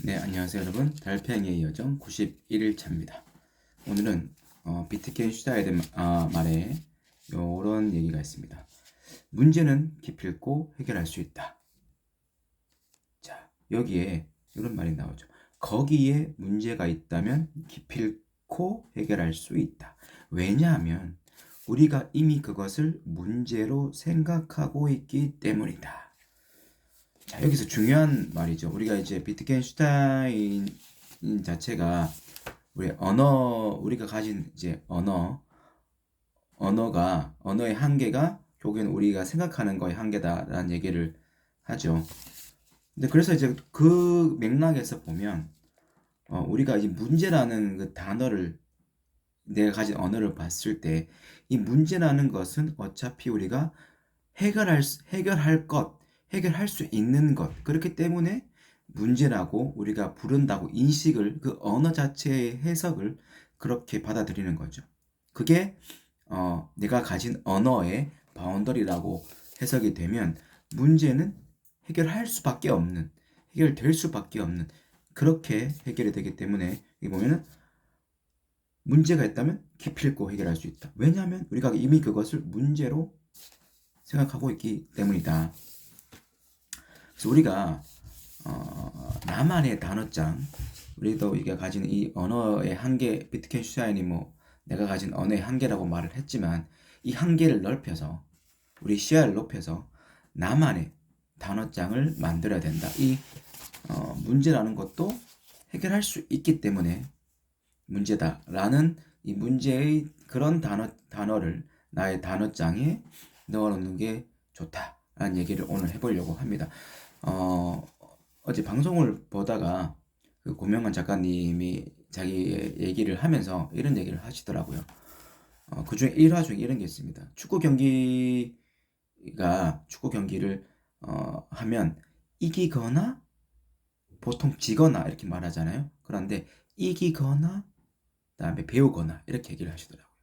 네, 안녕하세요 여러분. 달팽이의 여정 91일차입니다. 오늘은 비트겐 슈타인의 말에 이런 얘기가 있습니다. 문제는 기필코 해결할 수 있다. 자, 여기에 이런 말이 나오죠. 거기에 문제가 있다면 기필코 해결할 수 있다. 왜냐하면 우리가 이미 그것을 문제로 생각하고 있기 때문이다. 자, 여기서 중요한 말이죠. 우리가 이제 비트겐슈타인 자체가 우리가 가진 이제 언어의 한계가 결국엔 우리가 생각하는 거의 한계다라는 얘기를 하죠. 근데 그래서 이제 그 맥락에서 보면 우리가 이제 문제라는 그 단어를 내가 가진 언어를 봤을 때 이 문제라는 것은 어차피 우리가 해결할 수 있는 것. 그렇기 때문에 문제라고 우리가 부른다고 인식을 그 언어 자체의 해석을 그렇게 받아들이는 거죠. 그게 내가 가진 언어의 바운더리라고 해석이 되면 문제는 해결될 수밖에 없는 그렇게 해결이 되기 때문에 여기 보면은 문제가 있다면 기필코 해결할 수 있다. 왜냐하면 우리가 이미 그것을 문제로 생각하고 있기 때문이다. 그래서 우리가 나만의 단어장, 우리도 우리가 가진 이 언어의 한계, 비트겐슈타인이 내가 가진 언어의 한계라고 말을 했지만 이 한계를 넓혀서 우리 시야를 높여서 나만의 단어장을 만들어야 된다. 이 문제라는 것도 해결할 수 있기 때문에 문제다라는 이 문제의 그런 단어를 나의 단어장에 넣어놓는 게 좋다라는 얘기를 오늘 해보려고 합니다. 어제 방송을 보다가 그 고명환 작가님이 자기 얘기를 하면서 이런 얘기를 하시더라고요. 그 중에 일화 중에 이런 게 있습니다. 축구 경기를 하면 이기거나 보통 지거나 이렇게 말하잖아요. 그런데 이기거나 그다음에 배우거나 이렇게 얘기를 하시더라고요.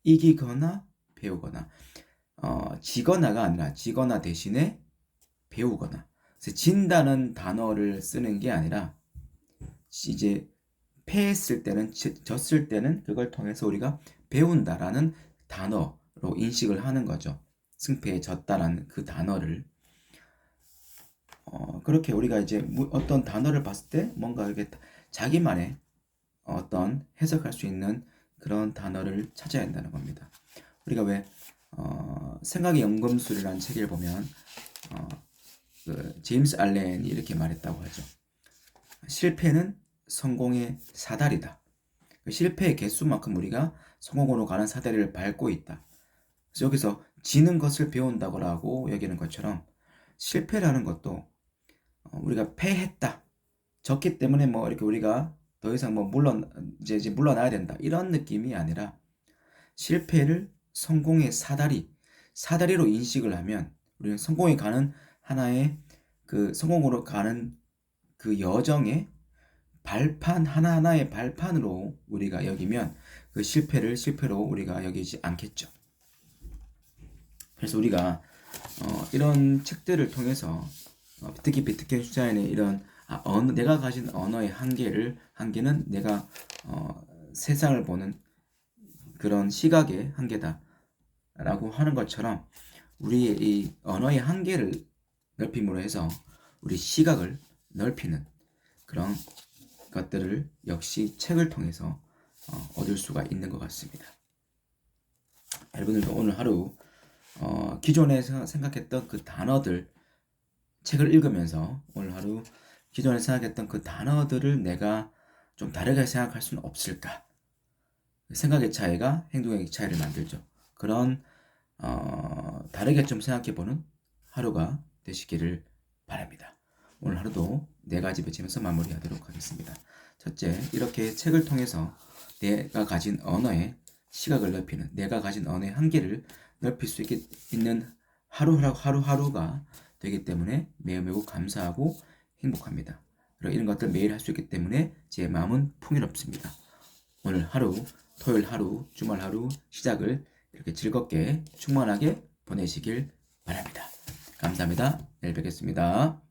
이기거나 배우거나 지거나가 아니라 지거나 대신에 배우거나. 그래서 진다는 단어를 쓰는 게 아니라 이제 패했을 때는 졌을 때는 그걸 통해서 우리가 배운다라는 단어로 인식을 하는 거죠. 승패에 졌다라는 그 단어를 그렇게 우리가 이제 어떤 단어를 봤을 때 뭔가 이렇게 자기만의 어떤 해석할 수 있는 그런 단어를 찾아야 한다는 겁니다. 우리가 왜 생각의 연금술이라는 책을 보면 그 제임스 알렌이 이렇게 말했다고 하죠. 실패는 성공의 사다리다. 그 실패의 개수만큼 우리가 성공으로 가는 사다리를 밟고 있다. 그래서 여기서 지는 것을 배운다고 여기는 것처럼 실패라는 것도 우리가 패했다. 졌기 때문에 이렇게 우리가 더 이상 이제 물러나야 된다. 이런 느낌이 아니라 실패를 성공의 사다리로 인식을 하면 우리는 성공에 가는 하나의 그 성공으로 가는 그 여정의 발판 하나하나의 발판으로 우리가 여기면 그 실패를 실패로 우리가 여기지 않겠죠. 그래서 우리가 이런 책들을 통해서 특히 비트겐슈타인의 이런 내가 가진 언어의 한계는 내가 세상을 보는 그런 시각의 한계다라고 하는 것처럼 우리의 이 언어의 한계를 넓힘으로 해서 우리 시각을 넓히는 그런 것들을 역시 책을 통해서 얻을 수가 있는 것 같습니다. 여러분들도 오늘 하루 기존에 생각했던 그 단어들 책을 읽으면서 오늘 하루 기존에 생각했던 그 단어들을 내가 좀 다르게 생각할 수는 없을까? 생각의 차이가 행동의 차이를 만들죠. 그런 다르게 좀 생각해보는 하루가 되시기를 바랍니다. 오늘 하루도 4가지 외치면서 마무리하도록 하겠습니다. 첫째, 이렇게 책을 통해서 내가 가진 언어의 시각을 넓히는, 내가 가진 언어의 한계를 넓힐 수 있는 하루하루가 되기 때문에 매우 감사하고 행복합니다. 그리고 이런 것들 매일 할 수 있기 때문에 제 마음은 풍요롭습니다. 오늘 하루, 토요일 하루, 주말 하루 시작을 이렇게 즐겁게 충만하게 보내시길 바랍니다. 감사합니다. 내일 뵙겠습니다.